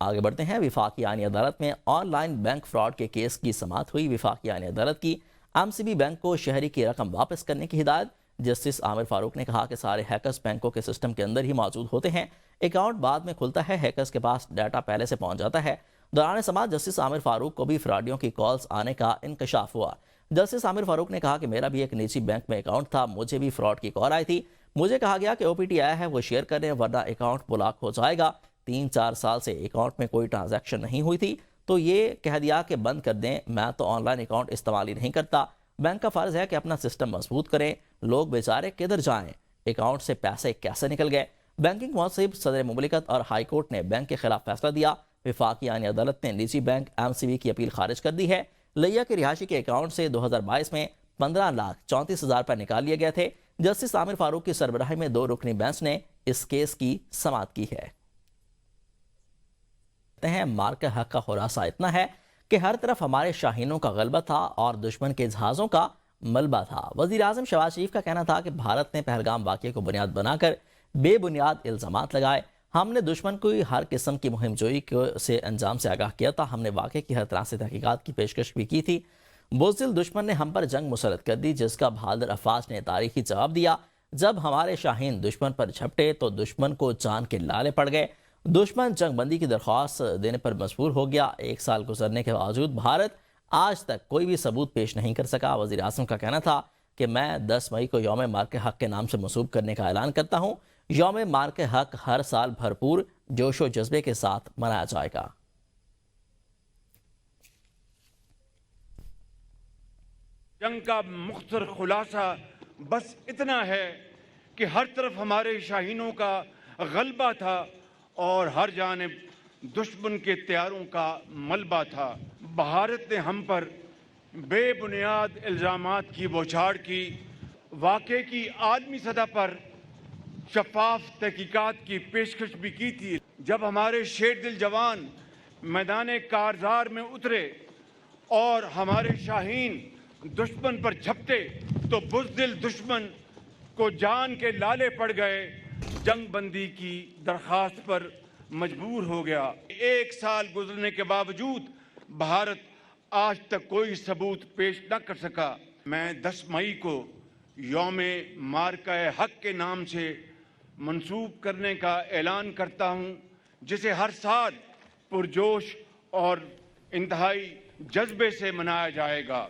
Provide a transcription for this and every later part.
آگے بڑھتے ہیں۔ وفاقی آئینی عدالت میں آن لائن بینک فراڈ کے کیس کی سماعت ہوئی۔ وفاقی آئینی عدالت کی MCB بینک کو شہری کی رقم واپس کرنے کی ہدایت۔ جسٹس عامر فاروق نے کہا کہ سارے ہیکرز بینکوں کے سسٹم کے اندر ہی موجود ہوتے ہیں، اکاؤنٹ بعد میں کھلتا ہے، ہیکرز کے پاس ڈیٹا پہلے سے پہنچ جاتا ہے۔ دوران سماعت جسٹس عامر فاروق کو بھی فراڈیوں کی کالز آنے کا انکشاف ہوا۔ جسٹس عامر فاروق نے کہا کہ میرا بھی ایک نجی بینک میں اکاؤنٹ تھا، مجھے بھی فراڈ کی کال آئی تھی، مجھے کہا گیا کہ OPT آیا ہے وہ شیئر کریں ورنہ اکاؤنٹ بلاک ہو جائے گا۔ 3-4 سال سے اکاؤنٹ میں کوئی ٹرانزیکشن نہیں ہوئی تھی تو یہ کہہ دیا کہ بند کر دیں، میں تو آن لائن اکاؤنٹ استعمال ہی نہیں کرتا۔ بینک کا فرض ہے کہ اپنا سسٹم مضبوط کریں، لوگ بیچارے کدھر جائیں، اکاؤنٹ سے پیسے کیسے نکل گئے۔ بینکنگ منصب صدر مملکت اور ہائی کورٹ نے بینک کے خلاف فیصلہ دیا۔ وفاقی آئینی عدالت نے نجی بینک MCB کی اپیل خارج کر دی ہے۔ لیا کے رہائشی کے اکاؤنٹ سے 2022 میں 15,34,000 روپے نکال لیے گئے تھے۔ جسٹس عامر فاروق کی سربراہی میں 2 رکنی بینچ نے اس کیس کی سماعت کی ہے۔ مارکہ حق کا خلاصہ اتنا ہے کہ ہر طرف ہمارے شاہینوں کا غلبہ تھا اور دشمن کے جہازوں کا ملبہ تھا۔ وزیر اعظم شہباز شریف کا کہنا تھا کہ بھارت نے پہلگام واقعے کو بنیاد بنا کر بے بنیاد الزامات لگائے۔ ہم نے دشمن کو ہر قسم کی مہم جوئی سے انجام سے آگاہ کیا تھا، ہم نے واقعے کی ہر طرح سے تحقیقات کی پیشکش بھی کی تھی۔ بزدل دشمن نے ہم پر جنگ مسلط کر دی جس کا بہادر افواج نے تاریخی جواب دیا۔ جب ہمارے شاہین دشمن پر جھپٹے تو دشمن کو جان کے لالے پڑ گئے، دشمن جنگ بندی کی درخواست دینے پر مجبور ہو گیا۔ 1 سال گزرنے کے باوجود بھارت آج تک کوئی بھی ثبوت پیش نہیں کر سکا۔ وزیر اعظم کا کہنا تھا کہ میں 10 مئی کو یوم مارکہ حق کے نام سے منسوب کرنے کا اعلان کرتا ہوں۔ یوم مارکہ حق ہر سال بھرپور جوش و جذبے کے ساتھ منایا جائے گا۔ جنگ کا مختصر خلاصہ بس اتنا ہے کہ ہر طرف ہمارے شاہینوں کا غلبہ تھا اور ہر جانب دشمن کے تیاروں کا ملبہ تھا۔ بھارت نے ہم پر بے بنیاد الزامات کی بوچھاڑ کی، واقعے کی عالمی سطح پر شفاف تحقیقات کی پیشکش بھی کی تھی۔ جب ہمارے شیر دل جوان میدان کارزار میں اترے اور ہمارے شاہین دشمن پر جھپٹے تو بزدل دشمن کو جان کے لالے پڑ گئے، جنگ بندی کی درخواست پر مجبور ہو گیا۔ 1 سال گزرنے کے باوجود بھارت آج تک کوئی ثبوت پیش نہ کر سکا۔ میں 10 مئی کو یوم مارکہ حق کے نام سے منسوب کرنے کا اعلان کرتا ہوں، جسے ہر سال پرجوش اور انتہائی جذبے سے منایا جائے گا۔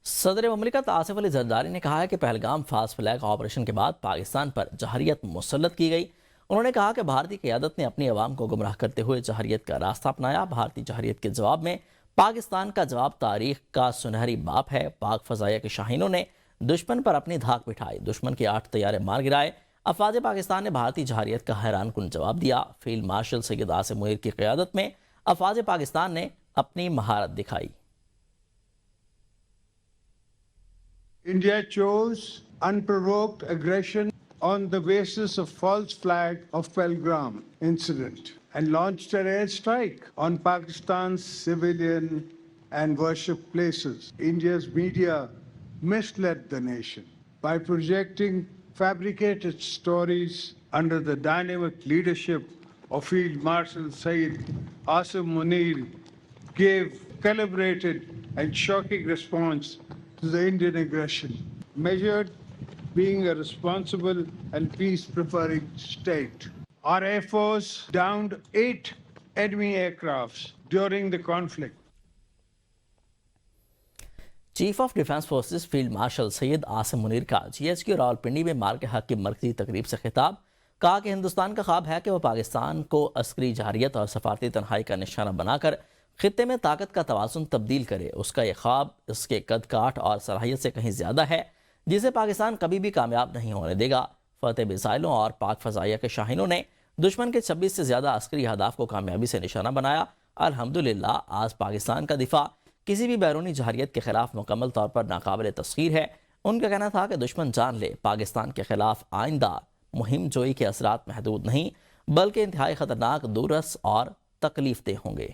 صدر مملکت آصف علی زرداری نے کہا ہے کہ پہلگام فاسٹ فلیگ آپریشن کے بعد پاکستان پر جہریت مسلط کی گئی۔ انہوں نے کہا کہ بھارتی قیادت نے اپنی عوام کو گمراہ کرتے ہوئے جہریت کا راستہ اپنایا۔ بھارتی جہریت کے جواب میں پاکستان کا جواب تاریخ کا سنہری باب ہے۔ پاک فضائیہ کے شاہینوں نے دشمن پر اپنی دھاک بٹھائی، دشمن کے 8 طیارے مار گرائے۔ افواج پاکستان نے بھارتی جہریت کا حیران کن جواب دیا۔ فیلڈ مارشل سید عاصم منیر کی قیادت میں افواج پاکستان نے اپنی مہارت دکھائی۔ India chose unprovoked aggression on the basis of false flag of Pahalgam incident and launched an airstrike on Pakistan's civilian and worship places. India's media misled the nation by projecting fabricated stories under the dynamic leadership of Field Marshal Syed Asim Munir gave calibrated and shocking response to the Indian aggression, measured being a responsible and peace-preferring state. Our Air Force downed 8 enemy aircrafts during the conflict. Chief of defence forces field marshal Syed Asim Munir کا GHQ Rawalpindi میں مارکہ حق کی مرکزی تقریب سے خطاب۔ کہا کہ ہندوستان کا خواب ہے کہ وہ پاکستان کو عسکری جہریت اور سفارتی تنہائی کا نشانہ بنا کر خطے میں طاقت کا توازن تبدیل کرے۔ اس کا یہ خواب اس کے قد کاٹ اور صلاحیت سے کہیں زیادہ ہے، جسے پاکستان کبھی بھی کامیاب نہیں ہونے دے گا۔ فتح میزائلوں اور پاک فضائیہ کے شاہینوں نے دشمن کے 26 سے زیادہ عسکری اہداف کو کامیابی سے نشانہ بنایا۔ الحمدللہ آج پاکستان کا دفاع کسی بھی بیرونی جہریت کے خلاف مکمل طور پر ناقابل تسخیر ہے۔ ان کا کہنا تھا کہ دشمن جان لے پاکستان کے خلاف آئندہ مہم جوئی کے اثرات محدود نہیں بلکہ انتہائی خطرناک، دورس اور تکلیف دہ ہوں گے۔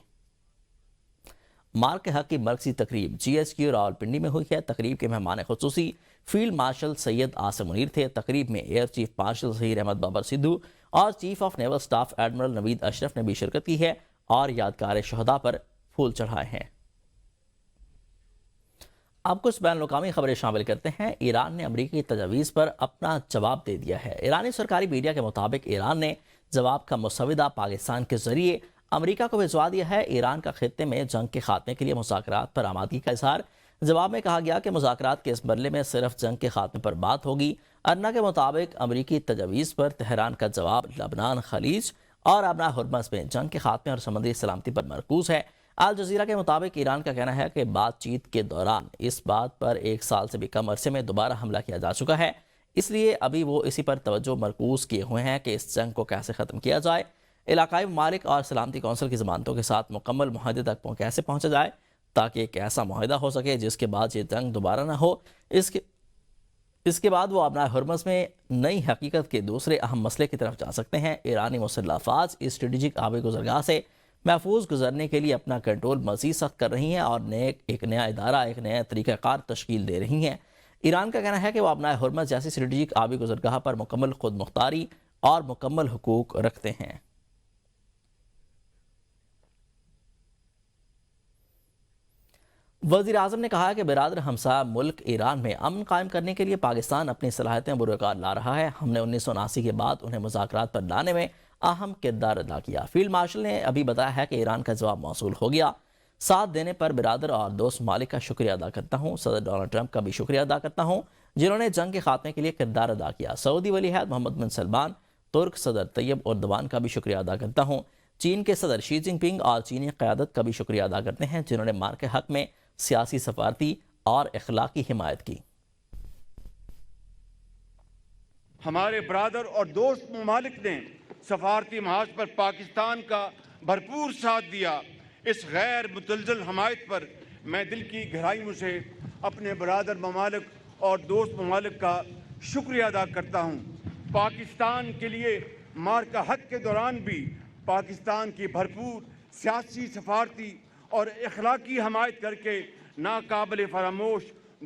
مارکہ حق کی مرکزی تقریب GHQ راولپنڈی میں ہوئی ہے۔ تقریب کے مہمان خصوصی فیلڈ مارشل سید عاصم منیر تھے۔ تقریب میں air chief marshal Zaheer Ahmed Babar Sidhu اور chief of naval staff admiral Naveed Ashraf نے بھی شرکت کی ہے اور یادگار شہداء پر پھول چڑھائے ہیں۔ اب کچھ بین الاقوامی خبریں شامل کرتے ہیں۔ ایران نے امریکی تجاویز پر اپنا جواب دے دیا ہے۔ ایرانی سرکاری میڈیا کے مطابق ایران نے جواب کا مسودہ پاکستان کے ذریعے امریکہ کو بھجوا دیا ہے۔ ایران کا خطے میں جنگ کے خاتمے کے لیے مذاکرات پر آمادگی کا اظہار۔ جواب میں کہا گیا کہ مذاکرات کے اس مرحلے میں صرف جنگ کے خاتمے پر بات ہوگی۔ ارنا کے مطابق امریکی تجاویز پر تہران کا جواب لبنان، خلیج اور آبنائے ہرمز میں جنگ کے خاتمے اور سمندری سلامتی پر مرکوز ہے۔ الجزیرہ کے مطابق ایران کا کہنا ہے کہ بات چیت کے دوران اس بات پر 1 سال سے بھی کم عرصے میں دوبارہ حملہ کیا جا چکا ہے، اس لیے ابھی وہ اسی پر توجہ مرکوز کیے ہوئے ہیں کہ اس جنگ کو کیسے ختم کیا جائے، علاقائی ممالک اور سلامتی کونسل کی ضمانتوں کے ساتھ مکمل معاہدے تک کیسے پہنچا جائے تاکہ ایک ایسا معاہدہ ہو سکے جس کے بعد یہ جنگ دوبارہ نہ ہو۔ اس کے بعد وہ آبنائے ہرمز میں نئی حقیقت کے دوسرے اہم مسئلے کی طرف جا سکتے ہیں۔ ایرانی مسلح افواج اس اسٹریٹجک آبی گزرگاہ سے محفوظ گزرنے کے لیے اپنا کنٹرول مزید سخت کر رہی ہیں اور ایک نیا ادارہ، ایک نیا طریقہ کار تشکیل دے رہی ہیں۔ ایران کا کہنا ہے کہ وہ آبنائے ہرمز جیسی اسٹریٹجک آبی گزرگاہ پر مکمل خود مختاری اور مکمل حقوق رکھتے ہیں۔ وزیر اعظم نے کہا کہ برادر ہمسایہ ملک ایران میں امن قائم کرنے کے لیے پاکستان اپنی صلاحیتیں بروکار لا رہا ہے۔ ہم نے 1979 کے بعد انہیں مذاکرات پر لانے میں اہم کردار ادا کیا۔ فیلڈ مارشل نے ابھی بتایا ہے کہ ایران کا جواب موصول ہو گیا۔ ساتھ دینے پر برادر اور دوست ممالک کا شکریہ ادا کرتا ہوں۔ صدر ڈونلڈ ٹرمپ کا بھی شکریہ ادا کرتا ہوں جنہوں نے جنگ کے خاتمے کے لیے کردار ادا کیا۔ سعودی ولی عہد محمد بن سلمان، ترک صدر طیب اردوان کا بھی شکریہ ادا کرتا ہوں۔ چین کے صدر شی جن پنگ اور چینی قیادت کا بھی شکریہ ادا کرتے ہیں جنہوں نے مار کے حق میں سیاسی، سفارتی اور اخلاقی حمایت کی۔ ہمارے برادر اور دوست ممالک نے سفارتی محاذ پر پاکستان کا بھرپور ساتھ دیا۔ اس غیر متزلزل حمایت پر میں دل کی گہرائیوں سے اپنے برادر ممالک اور دوست ممالک کا شکریہ ادا کرتا ہوں۔ پاکستان کے لیے مارکا حق کے دوران بھی پاکستان کی بھرپور سیاسی، سفارتی اور اخلاقی حمایت کر کے ناقابل فراموش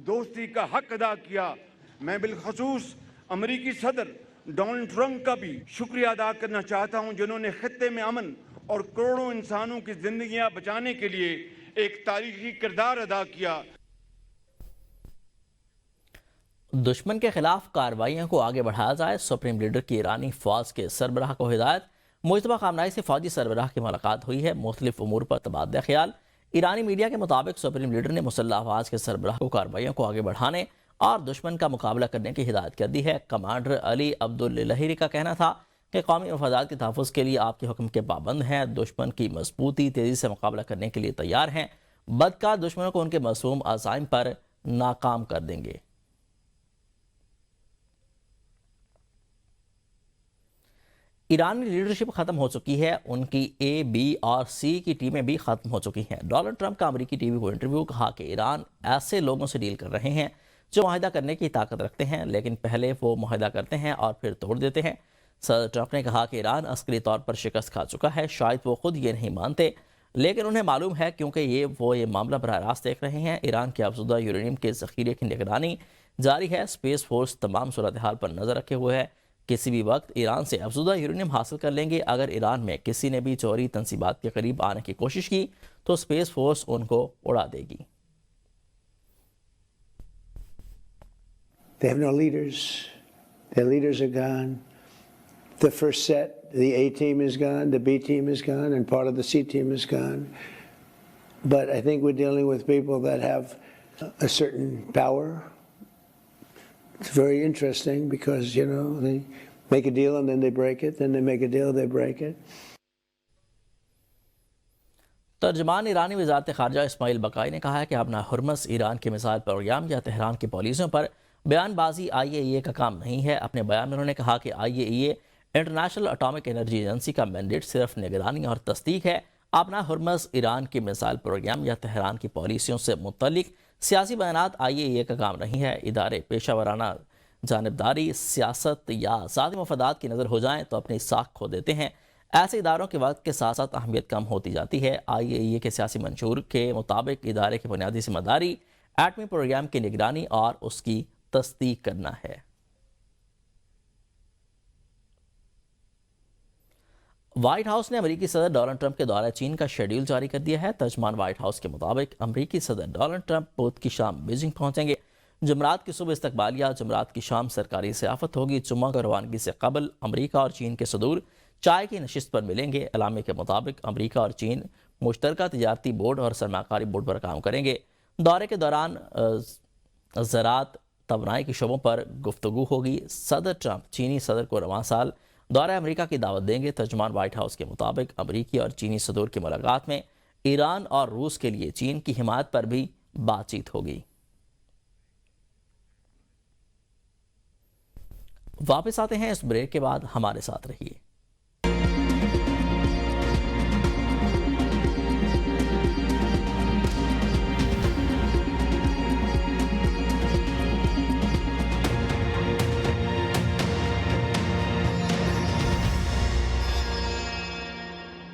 دوستی کا حق ادا کیا۔ میں بالخصوص امریکی صدر ڈونلڈ ٹرمپ کا بھی شکریہ ادا کرنا چاہتا ہوں جنہوں نے خطے میں امن اور کروڑوں انسانوں کی زندگیاں بچانے کے لیے ایک تاریخی کردار ادا کیا۔ دشمن کے خلاف کارروائیوں کو آگے بڑھایا جائے، سپریم لیڈر کی ایرانی فوج کے سربراہ کو ہدایت۔ مجتبیٰ خامنہئی سے فوجی سربراہ کی ملاقات ہوئی ہے، مختلف امور پر تبادلہ خیال۔ ایرانی میڈیا کے مطابق سپریم لیڈر نے مسلح افواج کے سربراہ کو کارروائیوں کو آگے بڑھانے اور دشمن کا مقابلہ کرنے کی ہدایت کر دی ہے۔ کمانڈر علی عبداللہیری کا کہنا تھا کہ قومی مفادات کے تحفظ کے لیے آپ کے حکم کے پابند ہیں، دشمن کی مضبوطی تیزی سے مقابلہ کرنے کے لیے تیار ہیں، بدکار دشمنوں کو ان کے معصوم عزائم پر ناکام کر دیں گے۔ ایرانی لیڈرشپ ختم ہو چکی ہے، ان کی اے، بی اور سی کی ٹیمیں بھی ختم ہو چکی ہیں۔ ڈونلڈ ٹرمپ کا امریکی ٹی وی کو انٹرویو، کہا کہ ایران ایسے لوگوں سے ڈیل کر رہے ہیں جو معاہدہ کرنے کی طاقت رکھتے ہیں لیکن پہلے وہ معاہدہ کرتے ہیں اور پھر توڑ دیتے ہیں۔ صدر ٹرمپ نے کہا کہ ایران عسکری طور پر شکست کھا چکا ہے، شاید وہ خود یہ نہیں مانتے لیکن انہیں معلوم ہے کیونکہ وہ یہ معاملہ براہ راست دیکھ رہے ہیں۔ ایران کے افزودہ یورینیم کے ذخیرے کی نگرانی جاری ہے، اسپیس فورس تمام صورتحال پر نظر رکھے ہوئے ہے، کسی بھی وقت ایران سے افزودہ یورینیم حاصل کر لیں گے۔ اگر ایران میں کسی نے بھی چوری تنصیبات کے قریب آنے کی کوشش کی تو اسپیس فورس ان کو اڑا دے گی۔ They have no leaders. Their leaders are gone. The first set, the A team is gone, the B team is gone, and part of the C team is gone. But I think we're dealing with people that have a certain power. It's very interesting because, you know, they make a deal and then they break it, then they make a deal, they break it. ترجمان ایرانی وزارت خارجہ اسماعیل بقائی نے کہا ہے کہ اپنا Hormuz Iran کے میزائل پروگرام یا تہران کی پالیسیوں پر بیان بازی IAEA کا کام نہیں ہے۔ اپنے بیان میں انہوں نے کہا کہ IAEA international atomic energy agency کا مینڈیٹ صرف نگرانی اور تصدیق ہے۔ اپنا ہرمز ایران کے میزائل پروگرام یا تہران کی پالیسیوں سے متعلق سیاسی بیانات IAEA کا کام نہیں ہے۔ ادارے پیشہ ورانہ جانبداری، سیاست یا ذاتی مفادات کی نظر ہو جائیں تو اپنی ساکھ کھو دیتے ہیں۔ ایسے اداروں کے وقت کے ساتھ ساتھ اہمیت کم ہوتی جاتی ہے۔ IAEA کے سیاسی منشور کے مطابق ادارے کی بنیادی ذمہ داری ایٹمی پروگرام کی نگرانی اور اس کی تصدیق کرنا ہے۔ وائٹ ہاؤس نے امریکی صدر ڈونلڈ ٹرمپ کے دورہ چین کا شیڈیول جاری کر دیا ہے۔ ترجمان وائٹ ہاؤس کے مطابق امریکی صدر ڈونلڈ ٹرمپ بدھ کی شام بیجنگ پہنچیں گے۔ جمعرات کی صبح استقبالیہ، جمعرات کی شام سرکاری ضیافت ہوگی۔ جمعہ کو روانگی سے قبل امریکہ اور چین کے صدور چائے کی نشست پر ملیں گے۔ اعلامیہ کے مطابق امریکہ اور چین مشترکہ تجارتی بورڈ اور سرمایہ کاری بورڈ پر کام کریں گے۔ دورے کے دوران زراعت، توانائی کے شعبوں پر گفتگو ہوگی۔ صدر ٹرمپ چینی صدر کو رواں سال دورہ امریکہ کی دعوت دیں گے۔ ترجمان وائٹ ہاؤس کے مطابق امریکی اور چینی صدور کی ملاقات میں ایران اور روس کے لیے چین کی حمایت پر بھی بات چیت ہوگی۔ واپس آتے ہیں اس بریک کے بعد، ہمارے ساتھ رہیے۔